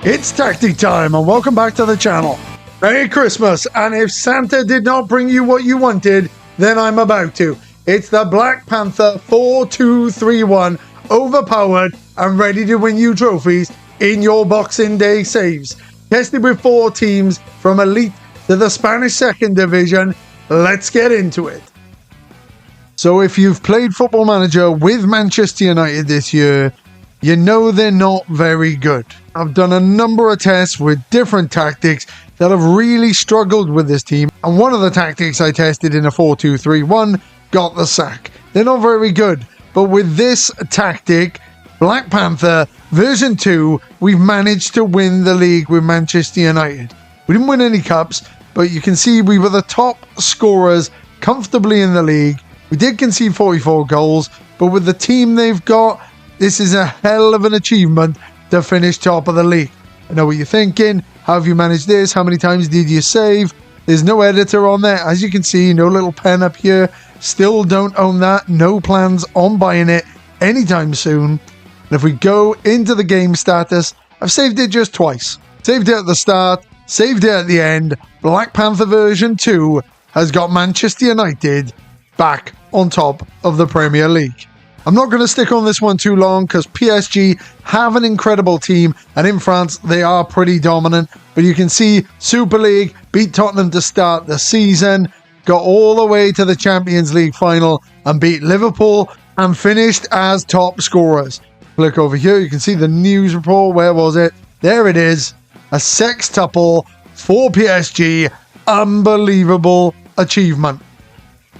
It's tactic time and welcome back to the channel. Merry Christmas, and if Santa did not bring you what you wanted, then I'm about to. It's the Black Panther 4-2-3-1, overpowered and ready to win you trophies in your Boxing Day saves. Tested with 4 teams from Elite to the Spanish 2nd Division. Let's get into it. So if you've played Football Manager with Manchester United this year, you know they're not very good. I've done a number of tests with different tactics that have really struggled with this team, and one of the tactics I tested in a 4-2-3-1 got the sack. They're not very good, but with this tactic, Black Panther version 2, we've managed to win the league with Manchester United. We didn't win any cups, but you can see we were the top scorers comfortably in the league. We did concede 44 goals, but with the team they've got, this is a hell of an achievement to finish top of the league. I know what you're thinking. How have you managed this? How many times did you save? There's no editor on there. As you can see, no little pen up here. Still don't own that. No plans on buying it anytime soon. And if we go into the game status, I've saved it just twice. Saved it at the start, saved it at the end. Black Panther version 2 has got Manchester United back on top of the Premier League. I'm not going to stick on this one too long because PSG have an incredible team, and in France they are pretty dominant. But you can see Super League beat Tottenham to start the season, got all the way to the Champions League final and beat Liverpool and finished as top scorers. Click over here, you can see the news report. Where was it? There it is. A sextuple for PSG. Unbelievable achievement.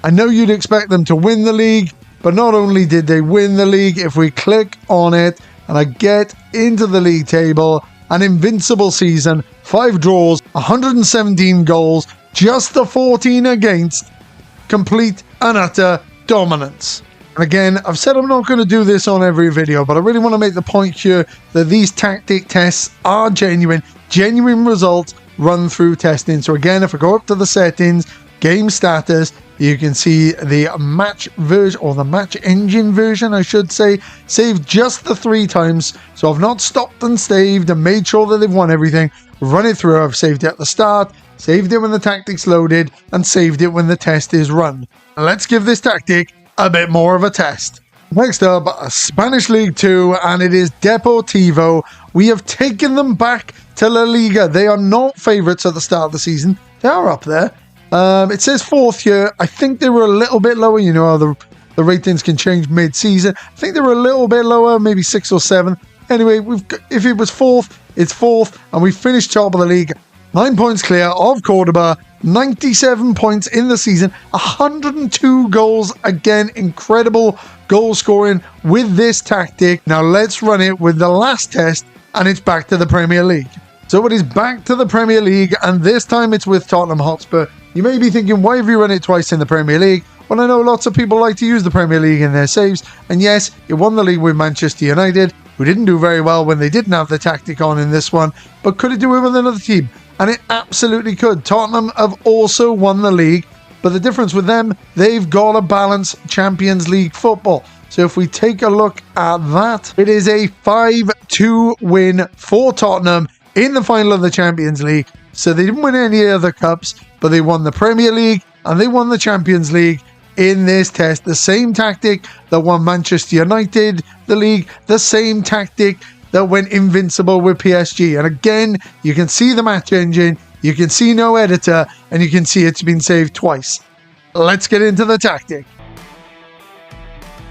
I know you'd expect them to win the league, but not only did they win the league, if we click on it and I get into the league table, an invincible season, 5 draws, 117 goals, just the 14 against, complete and utter dominance. And again, I've said I'm not going to do this on every video, but I really want to make the point here that these tactic tests are genuine results run through testing. So again, if I go up to the settings, game status, you can see the match version, or the match engine version, I should say, saved just the 3 times. So I've not stopped and saved and made sure that they've won everything. Run it through. I've saved it at the start, saved it when the tactic's loaded, and saved it when the test is run. Let's give this tactic a bit more of a test. Next up, Spanish League 2, and it is Deportivo. We have taken them back to La Liga. They are not favourites at the start of the season. They are up there. It says 4th year. I think they were a little bit lower. You know how the ratings can change mid-season. I think they were a little bit lower, maybe 6th or 7th. Anyway, if it was 4th, it's 4th, and we finished top of the league. 9 points clear of Cordoba, 97 points in the season, 102 goals. Again, incredible goal scoring with this tactic. Now let's run it with the last test, and it's back to the Premier League. So it is back to the Premier League, and this time it's with Tottenham Hotspur. You may be thinking, why have you run it twice in the Premier League? Well, I know lots of people like to use the Premier League in their saves, and yes, it won the league with Manchester United, who didn't do very well when they didn't have the tactic on in this one, but could it do it with another team? And it absolutely could. Tottenham have also won the league, but the difference with them, they've got a balanced Champions League football. So if we take a look at that, it is a 5-2 win for Tottenham in the final of the Champions League. So they didn't win any other cups, but they won the Premier League and they won the Champions League in this test. The same tactic that won Manchester United the league, the same tactic that went invincible with PSG. And again, you can see the match engine, you can see no editor, and you can see it's been saved twice. Let's get into the tactic.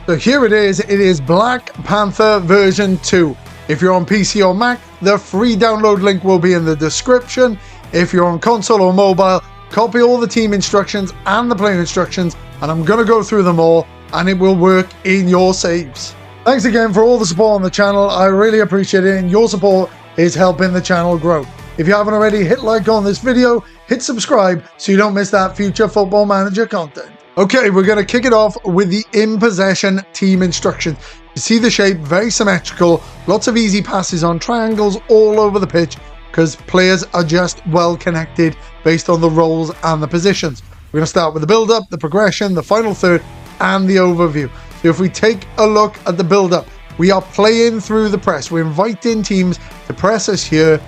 So here it is Black Panther version 2. If you're on PC or Mac, the free download link will be in the description. If you're on console or mobile, copy all the team instructions and the player instructions, and I'm going to go through them all, and it will work in your saves. Thanks again for all the support on the channel. I really appreciate it, and your support is helping the channel grow. If you haven't already, hit like on this video, hit subscribe so you don't miss that future Football Manager content. Okay, we're going to kick it off with the in possession team instructions. You see the shape, very symmetrical, lots of easy passes on triangles all over the pitch because players are just well connected based on the roles and the positions. We're going to start with the build-up, the progression, the final third, and the overview. So if we take a look at the build-up, We are playing through the press. We're inviting teams to press us here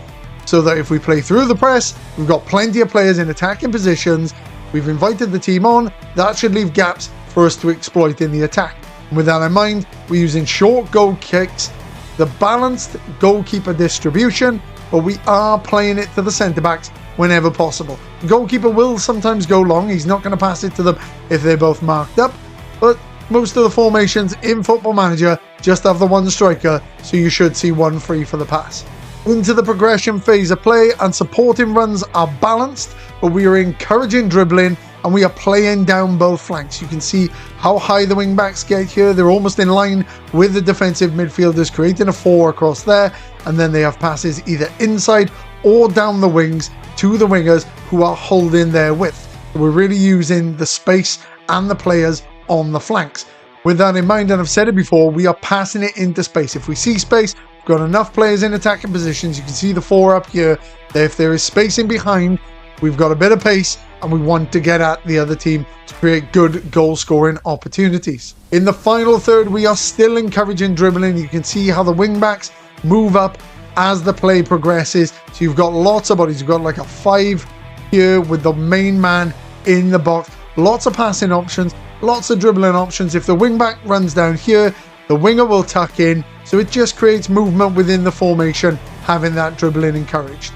so that if we play through the press, we've got plenty of players in attacking positions. We've invited the team on. That should leave gaps for us to exploit in the attack. And with that in mind, we're using short goal kicks, the balanced goalkeeper distribution, but we are playing it to the centre-backs whenever possible. The goalkeeper will sometimes go long. He's not going to pass it to them if they're both marked up, but most of the formations in Football Manager just have the one striker, so you should see one free for the pass. Into the progression phase of play, and supporting runs are balanced, but we are encouraging dribbling and we are playing down both flanks. You can see how high the wing backs get here. They're almost in line with the defensive midfielders, creating a 4 across there, and then they have passes either inside or down the wings to the wingers who are holding their width. We're really using the space and the players on the flanks. With that in mind, and I've said it before, we are passing it into space. If we see space, we've got enough players in attacking positions. You can see the 4 up here. If there is space in behind, we've got a bit of pace and we want to get at the other team to create good goal scoring opportunities. In the final third, we are still encouraging dribbling. You can see how the wing backs move up as the play progresses. So you've got lots of bodies. You've got like a 5 here with the main man in the box. Lots of passing options, lots of dribbling options. If the wing back runs down here, the winger will tuck in. So it just creates movement within the formation, having that dribbling encouraged.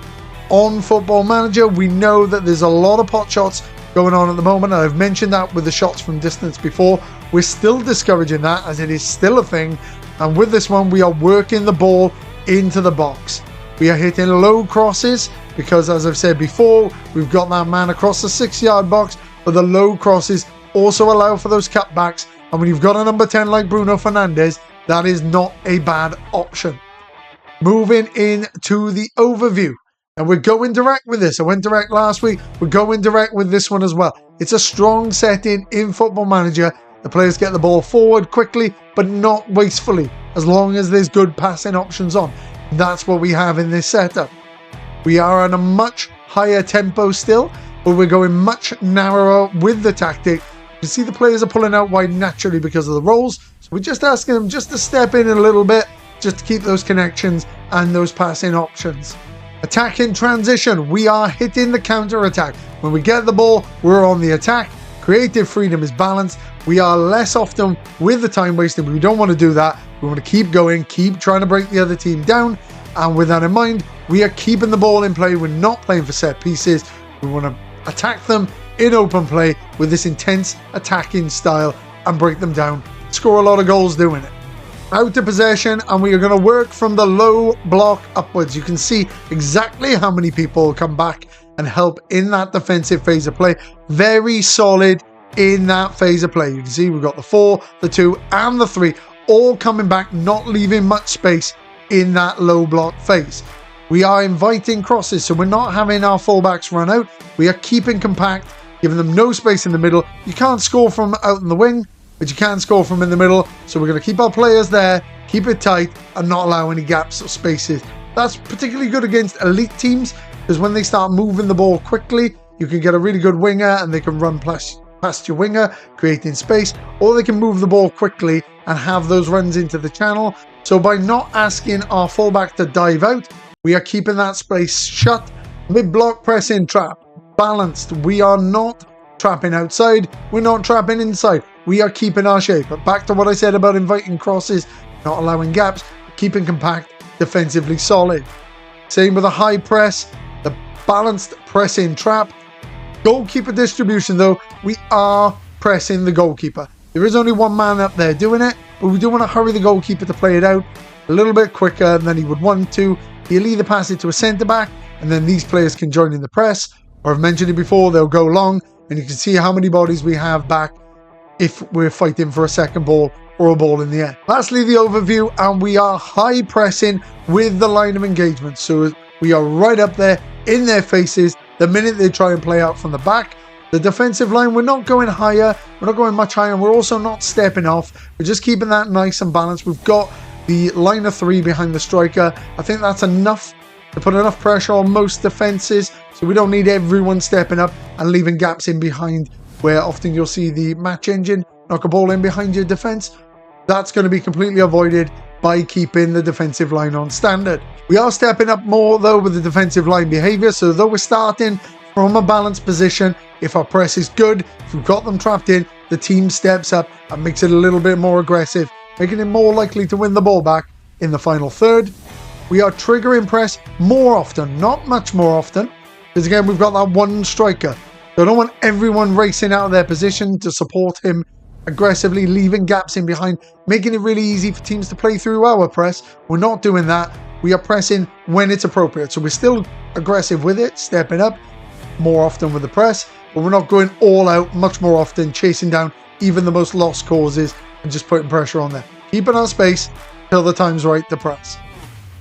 On Football Manager, we know that there's a lot of pot shots going on at the moment. And I've mentioned that with the shots from distance before. We're still discouraging that as it is still a thing. And with this one, we are working the ball into the box. We are hitting low crosses because, as I've said before, we've got that man across the 6-yard box, but the low crosses also allow for those cutbacks. And when you've got a number 10 like Bruno Fernandes, that is not a bad option. Moving into the overview. And we're going direct with this. I went direct last week. We're going direct with this one as well. It's a strong setting in Football Manager. The players get the ball forward quickly, but not wastefully, as long as there's good passing options on. That's what we have in this setup. We are on a much higher tempo still, but we're going much narrower with the tactic. You can see the players are pulling out wide naturally because of the rolls. So we're just asking them just to step in a little bit, just to keep those connections and those passing options. Attack in transition, we are hitting the counter attack. When we get the ball, we're on the attack. Creative freedom is balanced. We are less often with the time wasting. We don't want to do that. We want to keep going, keep trying to break the other team down. And with that in mind, we are keeping the ball in play. We're not playing for set pieces. We want to attack them in open play with this intense attacking style and break them down. Score a lot of goals doing it. Out of possession, and we are going to work from the low block upwards. You can see exactly how many people come back and help in that defensive phase of play. Very solid in that phase of play. You can see we've got the 4, the 2 and the 3 all coming back, not leaving much space in that low block phase. We are inviting crosses, so we're not having our fullbacks run out. We are keeping compact, giving them no space in the middle. You can't score from out in the wing, but you can score from in the middle. So we're going to keep our players there, keep it tight, and not allow any gaps or spaces. That's particularly good against elite teams, because when they start moving the ball quickly, you can get a really good winger and they can run past your winger, creating space, or they can move the ball quickly and have those runs into the channel. So by not asking our fullback to dive out, we are keeping that space shut. Mid-block pressing trap, balanced. We are not trapping outside, we're not trapping inside. We are keeping our shape. But back to what I said about inviting crosses, not allowing gaps, keeping compact, defensively solid. Same with a high press, the balanced pressing trap. Goalkeeper distribution though, we are pressing the goalkeeper. There is only one man up there doing it, but we do want to hurry the goalkeeper to play it out a little bit quicker than he would want to. He'll either pass it to a centre back, and then these players can join in the press, or I've mentioned it before, they'll go long, and you can see how many bodies we have back if we're fighting for a second ball or a ball in the air. Lastly, the overview, and we are high pressing with the line of engagement. So we are right up there in their faces the minute they try and play out from the back. The defensive line, we're not going higher, we're not going much higher, and we're also not stepping off. We're just keeping that nice and balanced. We've got the line of 3 behind the striker. I think that's enough to put enough pressure on most defenses, so we don't need everyone stepping up and leaving gaps in behind where often you'll see the match engine knock a ball in behind your defense. That's going to be completely avoided by keeping the defensive line on standard. We are stepping up more though with the defensive line behavior, so though we're starting from a balanced position, if our press is good, if we've got them trapped in, the team steps up and makes it a little bit more aggressive, making it more likely to win the ball back in the final third. We are triggering press more often, not much more often, because again, we've got that one striker. So I don't want everyone racing out of their position to support him aggressively, leaving gaps in behind, making it really easy for teams to play through our press. We're not doing that. We are pressing when it's appropriate. So we're still aggressive with it, stepping up more often with the press, but we're not going all out much more often, chasing down even the most lost causes and just putting pressure on them. Keeping our space till the time's right to press.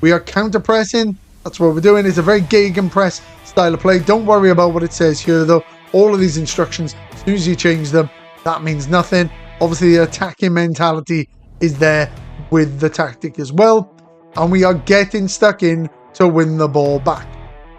We are counter pressing. That's what we're doing. It's a very gegenpress style of play. Don't worry about what it says here though. All of these instructions, as soon as you change them, that means nothing. Obviously the attacking mentality is there with the tactic as well. And we are getting stuck in to win the ball back.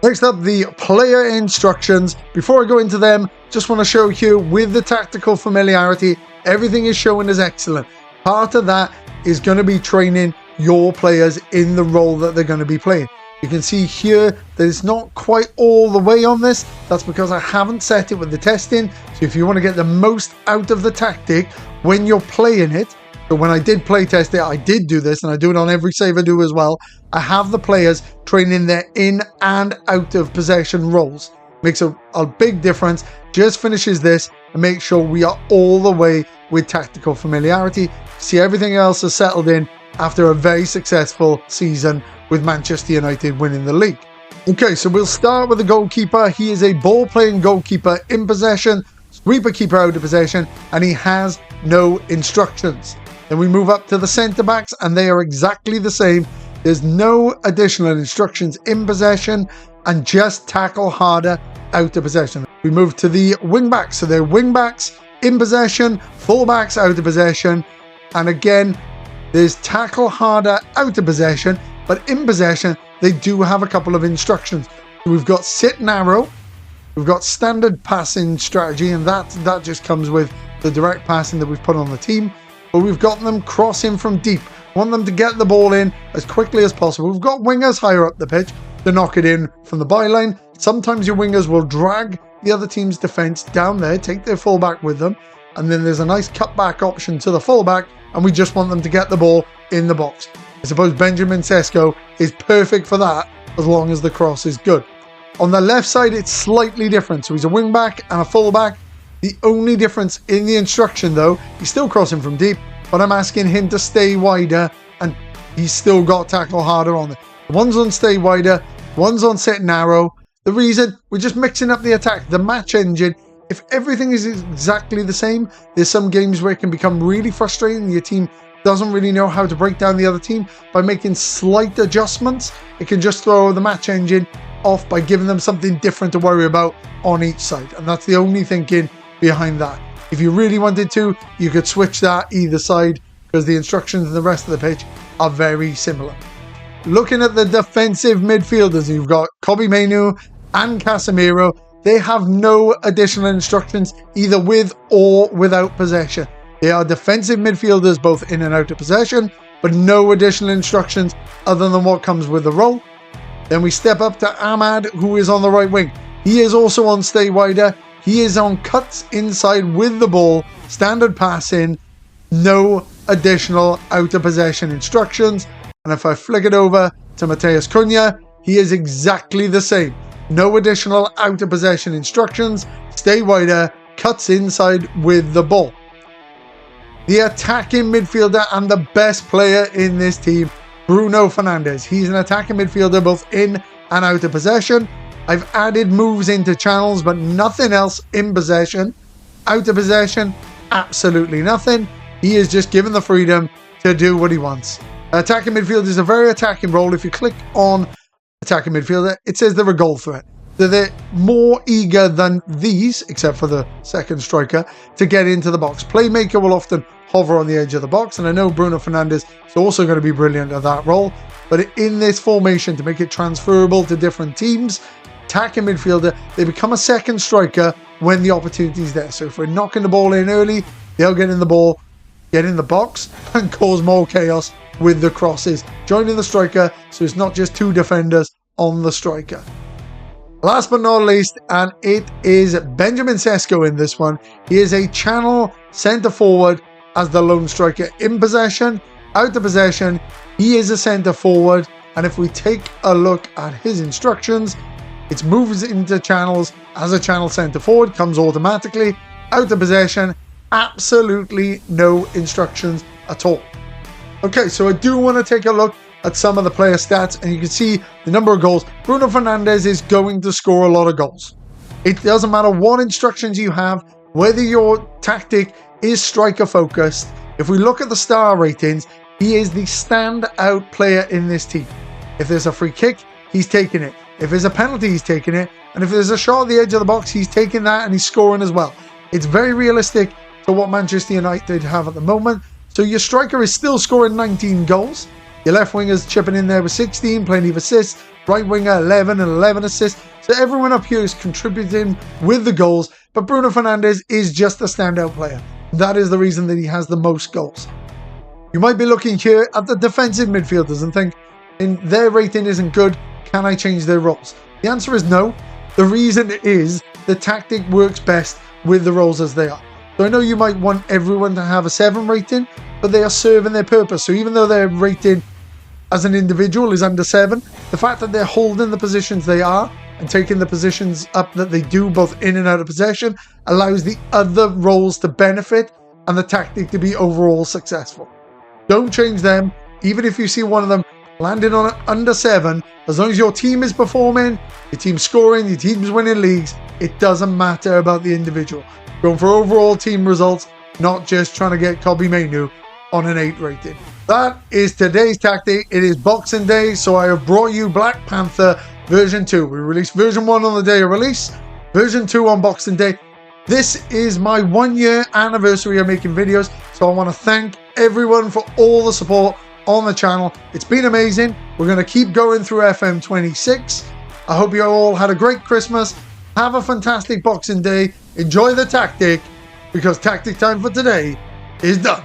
Next up, the player instructions. Before I go into them, just want to show here with the tactical familiarity, everything is showing as excellent. Part of that is going to be training your players in the role that they're going to be playing. You can see here that it's not quite all the way on this. That's because I haven't set it with the testing. So if you want to get the most out of the tactic when you're playing it, so when I did play test it, I did do this, and I do it on every save I do as well. I have the players training their in and out of possession roles. Makes a big difference. Just finishes this and make sure we are all the way with tactical familiarity. See, everything else is settled in after a very successful season with Manchester United winning the league. Okay, so we'll start with the goalkeeper. He is a ball-playing goalkeeper in possession, sweeper keeper out of possession, and he has no instructions. Then we move up to the centre-backs, and they are exactly the same. There's no additional instructions in possession, and just tackle harder out of possession. We move to the wing-backs. So they're wing-backs in possession, full-backs out of possession, and again, there's tackle harder out of possession, but in possession, they do have a couple of instructions. So we've got sit narrow, we've got standard passing strategy, and that just comes with the direct passing that we've put on the team. But we've got them crossing from deep. Want them to get the ball in as quickly as possible. We've got wingers higher up the pitch to knock it in from the byline. Sometimes your wingers will drag the other team's defence down there, take their fullback with them, and then there's a nice cutback option to the fullback, and we just want them to get the ball in the box. I suppose Benjamin Sesko is perfect for that as long as the cross is good. On the left side, it's slightly different. So he's a wing back and a full back. The only difference in the instruction though, he's still crossing from deep, but I'm asking him to stay wider, and he's still got tackle harder on it. One's on stay wider, one's on set narrow. The reason, we're just mixing up the attack, the match engine. If everything is exactly the same, there's some games where it can become really frustrating. Your team doesn't really know how to break down the other team. By making slight adjustments, it can just throw the match engine off by giving them something different to worry about on each side. And that's the only thinking behind that. If you really wanted to, you could switch that either side, because the instructions in the rest of the pitch are very similar. Looking at the defensive midfielders, you've got Kobe Mainoo and Casemiro. They have no additional instructions either with or without possession. They are defensive midfielders both in and out of possession, but no additional instructions other than what comes with the role. Then we step up to Ahmad, who is on the right wing. He is also on stay wider. He is on cuts inside with the ball, standard passing, no additional out of possession instructions. And if I flick it over to Mateus Cunha, he is exactly the same. No additional out of possession instructions, stay wider, cuts inside with the ball. The attacking midfielder and the best player in this team, Bruno Fernandes. He's an attacking midfielder both in and out of possession. I've added moves into channels, but nothing else in possession. Out of possession, absolutely nothing. He is just given the freedom to do what he wants. Attacking midfielder is a very attacking role. If you click on attacking midfielder, it says they're a goal threat. So they're more eager than these, except for the second striker, to get into the box. Playmaker will often hover on the edge of the box, and I know Bruno Fernandes is also going to be brilliant at that role. But in this formation, to make it transferable to different teams, attacking midfielder, they become a second striker when the opportunity is there. So if we're knocking the ball in early, they'll get in the ball, get in the box, and cause more chaos with the crosses, joining the striker, so it's not just two defenders on the striker. Last but not least, and it is Benjamin Sesko in this one. He is a channel centre forward as the lone striker. In possession, out of possession, he is a centre forward. And if we take a look at his instructions, it moves into channels as a channel centre forward, comes automatically. Out of possession, absolutely no instructions at all. Okay, so I do want to take a look at some of the player stats, and you can see the number of goals. Bruno Fernandes is going to score a lot of goals. It doesn't matter what instructions you have, whether your tactic is striker focused. If we look at the star ratings, he is the standout player in this team. If there's a free kick, he's taking it. If there's a penalty, he's taking it. And if there's a shot at the edge of the box, he's taking that and he's scoring as well. It's very realistic to what Manchester United have at the moment. So your striker is still scoring 19 goals. Your left winger's chipping in there with 16, plenty of assists. Right winger 11 and 11 assists. So everyone up here is contributing with the goals. But Bruno Fernandes is just a standout player. That is the reason that he has the most goals. You might be looking here at the defensive midfielders and think, their rating isn't good, can I change their roles? The answer is no. The reason is the tactic works best with the roles as they are. So I know you might want everyone to have a 7 rating, but they are serving their purpose. So even though their rating as an individual is under 7, the fact that they're holding the positions they are and taking the positions up that they do both in and out of possession allows the other roles to benefit and the tactic to be overall successful. Don't change them. Even if you see one of them landing on under 7, as long as your team is performing, your team's scoring, your team's winning leagues, it doesn't matter about the individual. Going for overall team results, not just trying to get Kobe Mainu on an 8 rating. That is today's tactic. It is Boxing Day, so I have brought you Black Panther version 2. We released version 1 on the day of release, version 2 on Boxing Day. This is my 1-year anniversary of making videos, so I want to thank everyone for all the support on the channel. It's been amazing. We're going to keep going through FM26. I hope you all had a great Christmas. Have a fantastic Boxing Day. Enjoy the tactic, because tactic time for today is done.